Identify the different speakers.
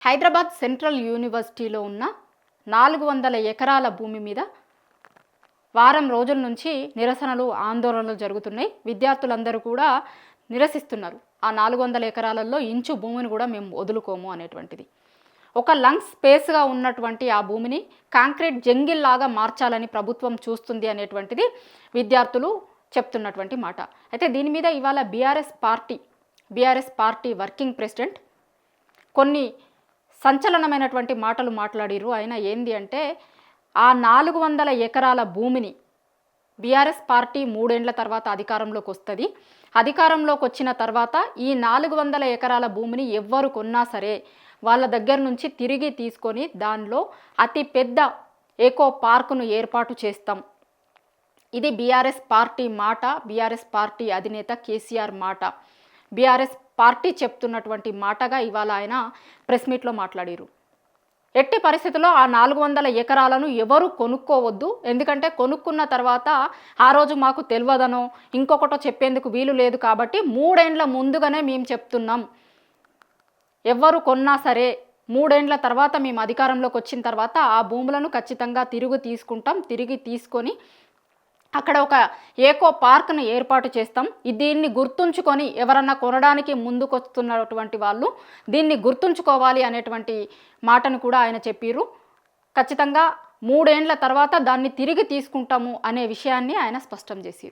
Speaker 1: Hyderabad central యూనివర్సిటీలో ఉన్న 400 ఎకరాల భూమి మీద వారం రోజుల నుంచి నిరసనలు ఆందోళనలు జరుగుతున్నాయి. విద్యార్థులందరూ కూడా నిరసిస్తున్నారు. ఆ 400 ఎకరాలలో ఇంచు భూమిని కూడా మేము వదులుకోము అనేటువంటిది. ఒక లంగ్ స్పేస్గా ఉన్నటువంటి ఆ భూమిని కాంక్రీట్ జంగిల్ లాగా మార్చాలని ప్రభుత్వం చూస్తుంది అనేటువంటిది విద్యార్థులు చెప్తున్నటువంటి మాట. అయితే దీని మీద ఇవాళ బీఆర్ఎస్ పార్టీ వర్కింగ్ ప్రెసిడెంట్ కొన్ని సంచలనమైనటువంటి మాటలు మాట్లాడిరు. ఆయన ఏంది అంటే, ఆ 400 ఎకరాల భూమిని బీఆర్ఎస్ పార్టీ 3 ఏళ్ల తర్వాత అధికారంలోకి వస్తుంది. అధికారంలోకి వచ్చిన తర్వాత ఈ 400 ఎకరాల భూమిని ఎవ్వరు కొన్నా సరే వాళ్ళ దగ్గర నుంచి తిరిగి తీసుకొని దానిలో అతి పెద్ద ఏకో పార్కును ఏర్పాటు చేస్తాం. ఇది బీఆర్ఎస్ పార్టీ మాట, బీఆర్ఎస్ పార్టీ అధినేత కేసీఆర్ మాట. బీఆర్ఎస్ పార్టీ చెప్తున్నటువంటి మాటగా ఇవాళ ఆయన ప్రెస్ మీట్లో మాట్లాడారు. ఎట్టి పరిస్థితుల్లో ఆ 400 ఎకరాలను ఎవరు కొనుక్కోవద్దు. ఎందుకంటే కొనుక్కున్న తర్వాత ఆ రోజు మాకు తెలియదనో ఇంకొకటో చెప్పేందుకు వీలు లేదు. కాబట్టి 3 ఏళ్ల ముందుగానే మేము చెప్తున్నాం, ఎవరు కొన్నా సరే 3 ఏళ్ల తర్వాత మేము అధికారంలోకి వచ్చిన తర్వాత ఆ భూములను ఖచ్చితంగా తిరిగి తీసుకొని అక్కడ ఒక ఏకో పార్క్ను ఏర్పాటు చేస్తాం. దీన్ని గుర్తుంచుకొని ఎవరన్నా కొనడానికి ముందుకొస్తున్నటువంటి వాళ్ళు దీన్ని గుర్తుంచుకోవాలి అనేటువంటి మాటను కూడా ఆయన చెప్పారు. ఖచ్చితంగా 3 ఏళ్ల తర్వాత దాన్ని తిరిగి తీసుకుంటాము అనే విషయాన్ని ఆయన స్పష్టం చేశారు.